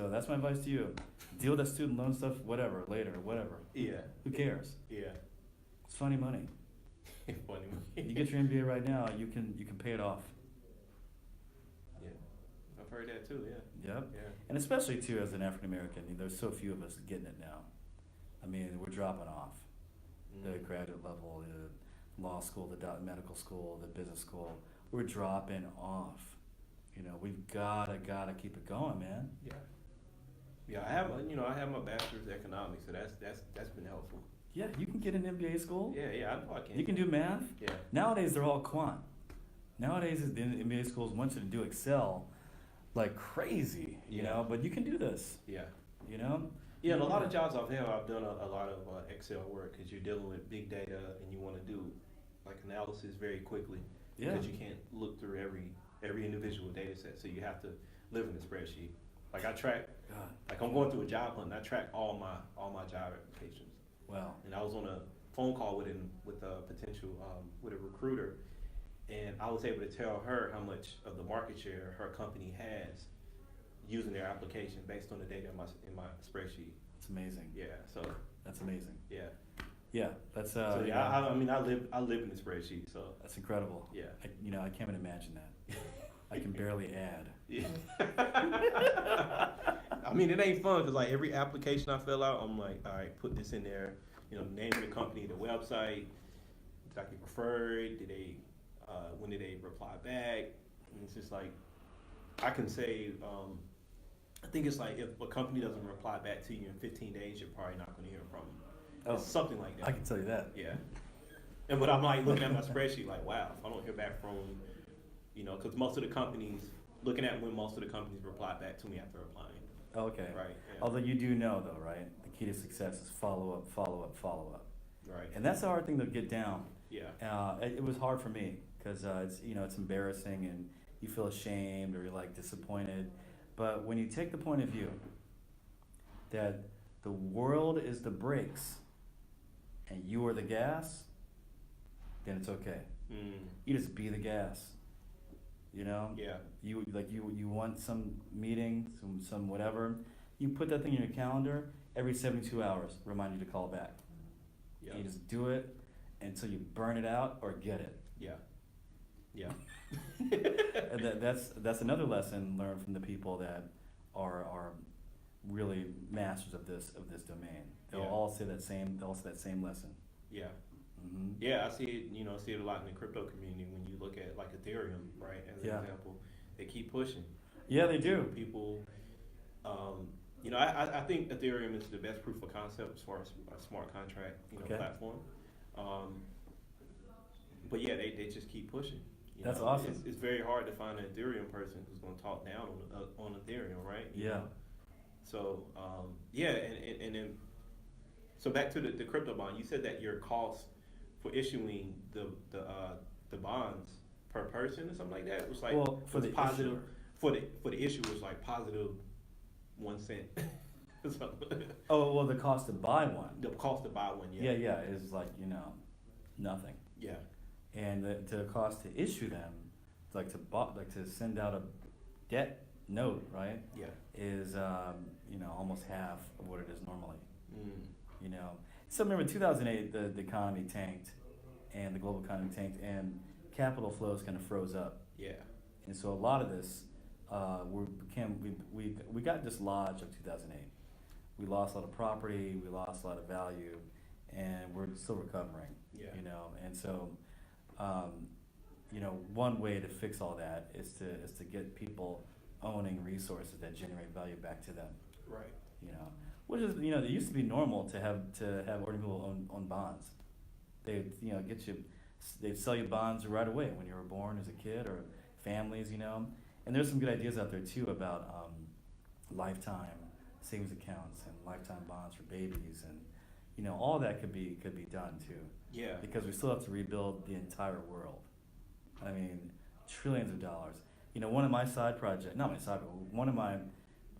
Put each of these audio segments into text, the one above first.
So that's my advice to you. Deal with that student loan stuff, whatever, later, whatever. Yeah. Who cares? Yeah. It's funny money. Funny. You get your MBA right now, you can pay it off. Yeah. I've heard that too. Yeah. Yep. Yeah. And especially too as an African American, there's so few of us getting it now. I mean, we're dropping off. The graduate level, the law school, the medical school, the business school, we're dropping off. You know, we've gotta keep it going, man. Yeah. Yeah, I have my bachelor's in economics, so that's been helpful. Yeah, you can get an MBA school. Yeah, I know I can. You can do math. Yeah. Nowadays they're all quant. Nowadays the MBA schools want you to do Excel like crazy, you know, but you can do this. Yeah. You know? Yeah, and a lot of jobs I've had, I've done a lot of Excel work because you're dealing with big data and you want to do like analysis very quickly. Yeah. Because you can't look through every individual data set, so you have to live in the spreadsheet. Like I track, like I'm going through a job hunt, and I track all my job applications. Wow. And I was on a phone call with a potential with a recruiter, and I was able to tell her how much of the market share her company has using their application based on the data in my spreadsheet. It's amazing. Yeah. So. That's amazing. Yeah. Yeah, that's So yeah, I mean, I live in the spreadsheet, so. That's incredible. Yeah. I can't even imagine that. I can barely add. Yeah. I mean, it ain't fun because like every application I fill out, I'm like, all right, put this in there. You know, name of the company, the website, did I get referred? Did they? When did they reply back? And it's just like, I can say, I think it's like if a company doesn't reply back to you in 15 days, you're probably not going to hear from them. Oh, It's something like that. I can tell you that. Yeah. But I'm like looking at my spreadsheet like, wow, if I don't hear back from, because most of the companies, looking at when most of the companies reply back to me after applying. Okay. Right. Yeah. Although you do know though, right? The key to success is follow up, follow up, follow up. Right. And that's a hard thing to get down. Yeah. It was hard for me because it's embarrassing and you feel ashamed or you're like disappointed. But when you take the point of view that the world is the brakes and you are the gas, then it's okay. You just be the gas. You know? Yeah. You want some meeting, some whatever. You put that thing in your calendar every 72 hours. Remind you to call back. Yeah. You just do it until you burn it out or get it. Yeah. Yeah. And that's another lesson learned from the people that are really masters of this domain. They'll all say that same lesson. Yeah. Mm-hmm. Yeah, I see it. I see it a lot in the crypto community when you look at like Ethereum, right? As an example, they keep pushing. Yeah, they do. People, I think Ethereum is the best proof of concept as far as a smart contract, platform. But yeah, they just keep pushing. That's awesome. It's very hard to find an Ethereum person who's going to talk down on Ethereum, right? Yeah. So and then so back to the crypto bond. You said that your cost for issuing the bonds per person or something like that was like for the positive issuer. for the issue was like positive 1 cent. Oh well, the cost to buy one. The cost to buy one, Yeah, is like nothing. Yeah. And the cost to issue them, like to send out a debt note, right? Yeah. Is almost half of what it is normally. So remember, 2008, the economy tanked, and the global economy tanked, and capital flows kind of froze up. Yeah. And so a lot of this, we got dislodged of 2008. We lost a lot of property, we lost a lot of value, and we're still recovering. Yeah. And so, one way to fix all that is to get people owning resources that generate value back to them. Right. Which is it used to be normal to have ordinary people own bonds. They'd sell you bonds right away when you were born as a kid or families, And there's some good ideas out there too about lifetime savings accounts and lifetime bonds for babies, and all that could be done too. Yeah. Because we still have to rebuild the entire world. I mean, trillions of dollars. One of my side projects, not my side, but one of my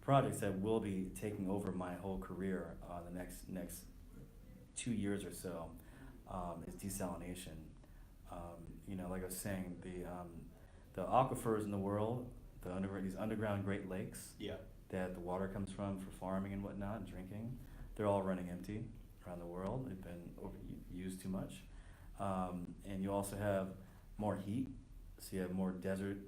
projects that will be taking over my whole career the next 2 years or so is desalination. Like I was saying, the aquifers in the world, these underground Great Lakes. Yeah. that the water comes from for farming and whatnot and drinking, they're all running empty around the world. They've been overused too much. And you also have more heat, so you have more desert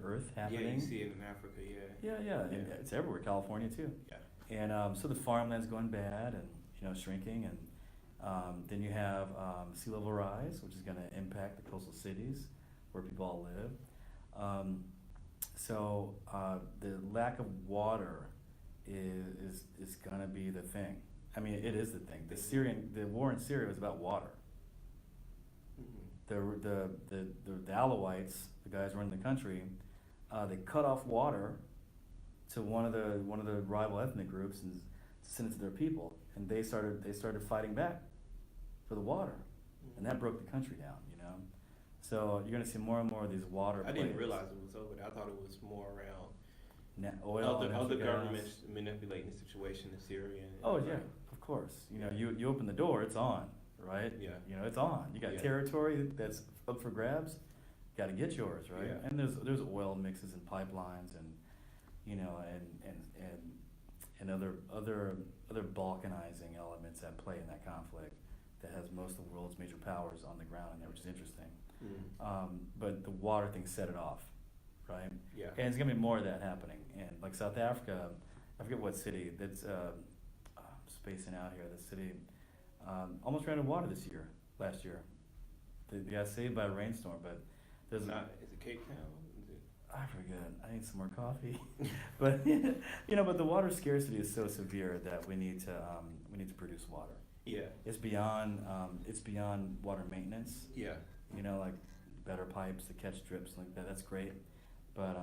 earth happening. Yeah, you see it in Africa, yeah. Yeah. And it's everywhere, California too. Yeah. And so the farmland's going bad and shrinking, and then you have sea level rise, which is going to impact the coastal cities where people all live. So the lack of water is going to be the thing. I mean, it is the thing. The war in Syria was about water. The Alawites, the guys running the country, they cut off water to one of the rival ethnic groups and sent it to their people, and they started fighting back for the water, and that broke the country down. So you're gonna see more and more of these water. I didn't realize it was over there. I thought it was more around oil, other governments manipulating the situation in Syria. Oh yeah, of course. You open the door, it's on, right? Yeah. It's on. You got territory that's up for grabs. Got to get yours, right? Yeah. And there's oil mixes and pipelines and and other balkanizing elements at play in that conflict that has most of the world's major powers on the ground in there, which is interesting. But the water thing set it off, right? Yeah. And there's gonna be more of that happening. And like South Africa, I forget what city. That's spacing out here. The city almost ran out of water last year. They got saved by a rainstorm, but there's is it Cape Town? I forget. I need some more coffee. But but the water scarcity is so severe that we need to produce water. Yeah. It's beyond water maintenance. Yeah. Like better pipes to catch drips like that. That's great. But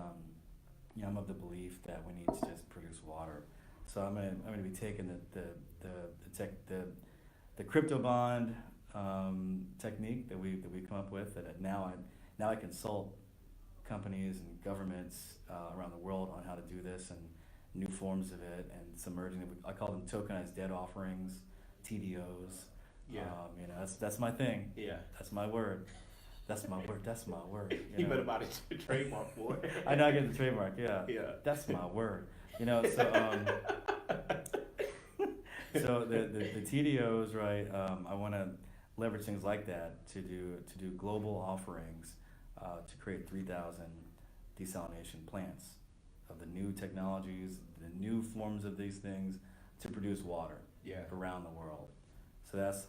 I'm of the belief that we need to just produce water. So I'm gonna be taking the crypto bond technique that we come up with, that now I consult companies and governments around the world on how to do this and new forms of it, and submerging it. I call them tokenized debt offerings, TDOs. Yeah. That's my thing. Yeah. That's my word. That's my word. That's my word. You better buy the trademark for it. I know I get the trademark. Yeah. Yeah. That's my word. So so the TDOs, right? I want to leverage things like that to do global offerings to create 3,000 desalination plants of the new technologies, the new forms of these things to produce water around the world. So that's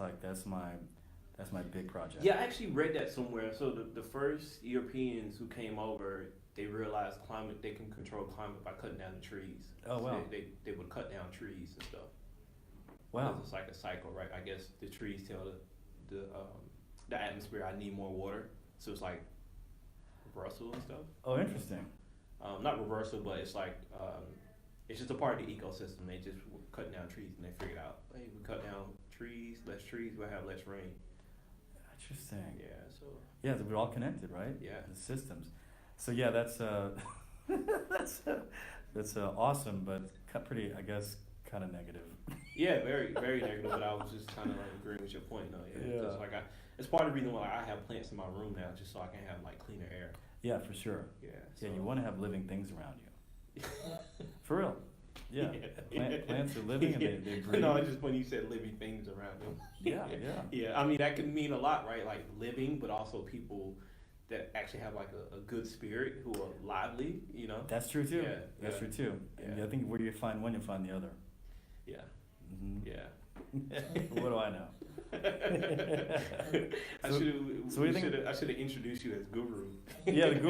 my big project. Yeah, I actually read that somewhere. So the first Europeans who came over, they realized they can control climate by cutting down the trees. Oh wow. So they would cut down trees and stuff. Wow. It's like a cycle, right? I guess the trees tell the atmosphere I need more water. So it's like reversal and stuff. Oh, interesting. Not reversal, but it's like it's just a part of the ecosystem. They just cut down trees and they figured out, hey, we cut down less trees, we'll have less rain. Interesting. Yeah. So. Yeah, we're all connected, right? Yeah. The systems. So yeah, that's that's awesome, but pretty, I guess, kind of negative. Yeah, very, very negative. But I was just kind of like agreeing with your point. No, yeah. Just like it's part of the reason why I have plants in my room now, just so I can have like cleaner air. Yeah, for sure. Yeah. So. Yeah, you want to have living things around you. For real. Yeah. Plants are living and they breathe. No, it's just when you said living things around them. Yeah. Yeah, I mean that can mean a lot, right? Like living, but also people that actually have like a good spirit, who are lively. That's true too. Yeah, that's true too. And I think where you find one, you find the other. Yeah. Mm-hmm. Yeah. What do I know? I should have introduced you as Guru. Yeah, the Guru.